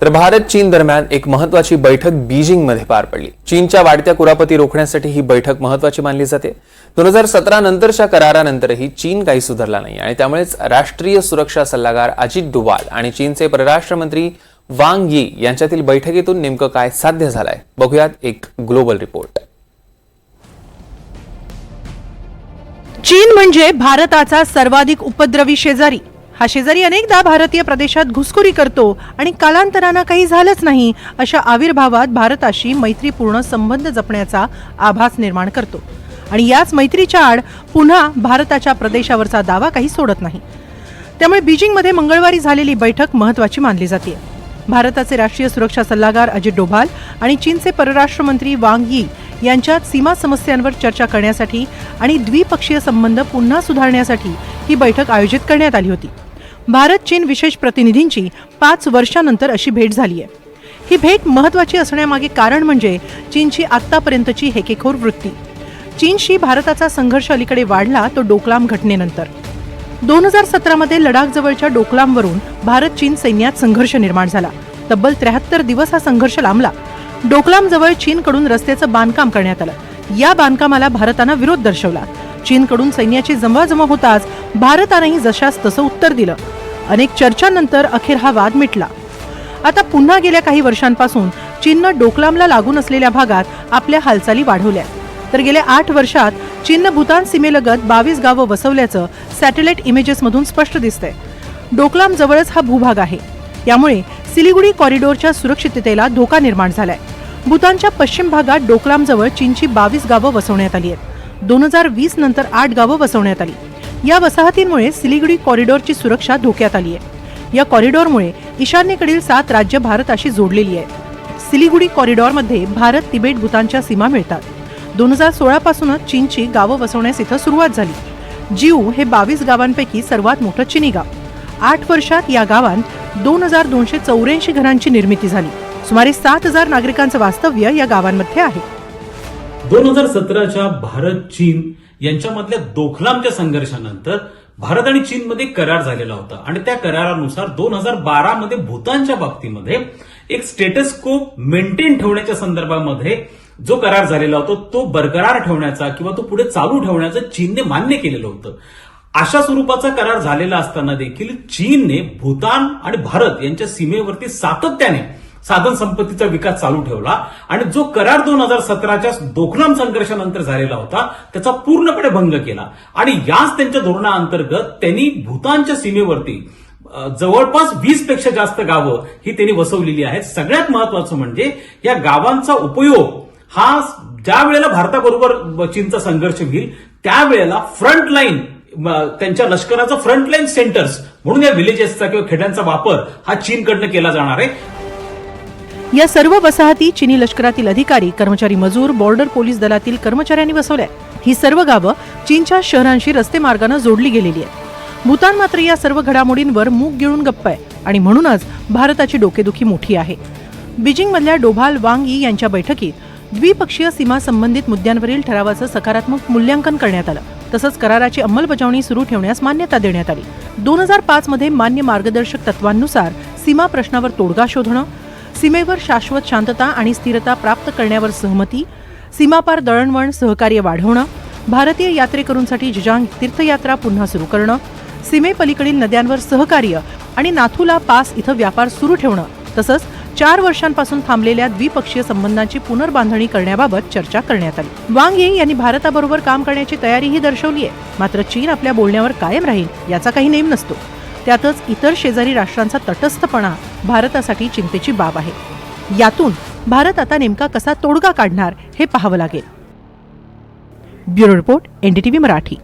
तर भारत चीन दरम्यान एक महत्वाची बैठक बीजिंगमध्ये पार पडली। चीनच्या वाढत्या कुरापती रोखण्यासाठी ही बैठक महत्वाची मानली जाते। 2017 नंतरच्या करारानंतरही चीन काही सुधारला नाही आणि त्यामुळेच राष्ट्रीय सुरक्षा सल्लागार अजित डोभाल आणि चीनचे परराष्ट्र मंत्री वांग यी यांच्यातील बैठकीतून नेमकं काय साध्य झालंय बघूयात एक ग्लोबल रिपोर्ट। चीन म्हणजे भारताचा सर्वाधिक उपद्रवी शेजारी। हा शेजारी अनेकदा भारतीय प्रदेशात घुसखोरी करतो आणि कालांतराने काही झालंच नाही अशा आविर्भावात भारताशी मैत्रीपूर्ण संबंध जपण्याचा आभास निर्माण करतो आणि याच मैत्रीच्या आड पुन्हा भारताच्या प्रदेशावरचा दावा काही सोडत नाही। त्यामुळे बीजिंगमध्ये मंगळवारी झालेली बैठक महत्त्वाची मानली जाते। भारताचे राष्ट्रीय सुरक्षा सल्लागार अजित डोभाल आणि चीनचे परराष्ट्र मंत्री वांग यी यांच्यात सीमा समस्यांवर चर्चा करण्यासाठी आणि द्विपक्षीय संबंध पुन्हा सुधारण्यासाठी ही बैठक आयोजित करण्यात आली होती। भारत चीन विशेष प्रतिनिधींची 5 वर्षांनंतर अशी भेट झाली आहे। ही भेट महत्त्वाची असण्यामागे कारण म्हणजे चीनची आतापर्यंतची हेकेखोर वृत्ती। चीनशी भारताचा संघर्ष अलीकडे वाढला तो डोकलाम घटनेनंतर। 2017 मध्ये लडाख जवळच्या डोकलामवरून भारत चीन सैन्यात संघर्ष निर्माण झाला। तब्बल 73 दिवस हा संघर्ष लांबला। डोकलाम जवळ चीनकडून रस्त्याचं बांधकाम करण्यात आलं। या बांधकामाला भारतानं विरोध दर्शवला। चीनकडून सैन्याची जमवाजमव होताच भारतानेही जशास तसं उत्तर दिलं। अनेक चर्चांनंतर अखेर हा वाद मिटला। आता पुन्हा गेल्या काही वर्षांपासून चीननं डोकलामला लागून असलेल्या भागात आपल्या हालचाली वाढवल्या। तर गेल्या 8 वर्षात चीननं भूतान सीमेलगत 22 गावं वसवल्याचं सॅटेलाइट इमेजेसमधून स्पष्ट दिसतंय। डोकलाम जवळच हा भूभाग आहे। यामुळे सिलिगुडी कॉरिडॉरच्या सुरक्षिततेला धोका निर्माण झालाय। भूतानच्या पश्चिम भागात डोकलाम जवळ चीनची 22 गावं वसवण्यात आली आहेत। 2020 नंतर 8 गावं वसवण्यात आली। या वसाहतींमुळे सिलिगुडी कॉरिडॉरची सुरक्षा धोक्यात आली आहे। या कॉरिडॉरमुळे ईशान्येकडील 7 राज्य भारताशी जोडलेली आहेत। सिलिगुडी कॉरिडॉरमध्ये भारत तिबेट भूतानच्या सीमा मिळतात। 2016 पासूनच चीनची गावं वसवण्यास इथं सुरुवात झाली। जिऊ हे 22 गावांपैकी सर्वात मोठं चीनी गाव। 8 वर्षात या गावांत 2284 घरांची निर्मिती झाली। सुमारे 7000 नागरिकांचं वास्तव्य या गावांमध्ये आहे। 2017च्या भारत चीन यांच्यामधल्या डोकलामच्या संघर्षानंतर भारत आणि चीनमध्ये करार झालेला होता आणि त्या करारानुसार 2012 मध्ये भूतानच्या बाबतीमध्ये एक स्टेटस को मेंटेन ठेवण्याच्या संदर्भामध्ये जो करार झालेला होता तो बरकरार ठेवण्याचा किंवा तो पुढे चालू ठेवण्याचं चीनने मान्य केलेलं होतं। अशा स्वरूपाचा करार झालेला असताना देखील चीनने भूतान आणि भारत यांच्या सीमेवरती सातत्याने साधन संपत्तीचा विकास चालू ठेवला आणि जो करार 2017च्या डोकलाम संघर्षानंतर झालेला होता त्याचा पूर्णपणे भंग केला आणि याच त्यांच्या धोरणाअंतर्गत त्यांनी भूतानच्या सीमेवरती जवळपास 20 पेक्षा जास्त गावं ही त्यांनी वसवलेली आहेत। सगळ्यात महत्वाचं म्हणजे या गावांचा उपयोग हा ज्या वेळेला भारताबरोबर चीनचा संघर्ष होईल त्यावेळेला फ्रंटलाईन त्यांच्या लष्कराचा फ्रंटलाईन सेंटर्स म्हणून या विलेजेसचा किंवा खेड्यांचा वापर हा चीनकडनं केला जाणार आहे। या सर्व वसाहती चीनी लष्करातील अधिकारी, कर्मचारी, मजूर, बॉर्डर पोलीस दलातील कर्मचाऱ्यांनी वसवल्या। ही सर्व गावं चीनच्या शहरांशी रस्ते मार्गाने जोडली गेलेली आहेत। भूतान मात्र या सर्व घडामोडींवर मूग गिळून गप्प आहे आणि म्हणूनच भारताची डोकेदुखी मोठी आहे। बीजिंगमधल्या डोभाल वांग यी यांच्या बैठकीत द्विपक्षीय सीमा संबंधित मुद्द्यांवरील ठरावाचं सकारात्मक मूल्यांकन करण्यात आलं। तसंच कराराची अंमलबजावणी सुरू ठेवण्यास मान्यता देण्यात आली। 2005 मध्ये मान्य मार्गदर्शक तत्वांनुसार सीमा प्रश्नावर तोडगा शोधणं, सीमेवर शाश्वत शांतता आणि स्थिरता प्राप्त करण्यावर सहमती, सीमापार दळणवळण सहकार्य वाढवणं, भारतीय यात्रेकरूंसाठी जिजांग तीर्थयात्रा पुन्हा सुरू करणं, सीमेपलीकडील नद्यांवर सहकार्य आणि नाथुला पास इथं व्यापार सुरू ठेवणं, तसंच 4 वर्षांपासून थांबलेल्या द्विपक्षीय संबंधांची पुनर्बांधणी करण्याबाबत चर्चा करण्यात आली। वांग यी यांनी भारताबरोबर काम करण्याची तयारीही दर्शवली आहे। मात्र चीन आपल्या बोलण्यावर कायम राहील याचा काही नेम नसतो। त्यातच इतर शेजारी राष्ट्रांचा तटस्थपणा भारतासाठी चिंतेची बाब आहे। यातून भारत आता नेमका कसा तोडगा काढणार हे पाहावं लागेल। Bureau report, NDTV Marathi.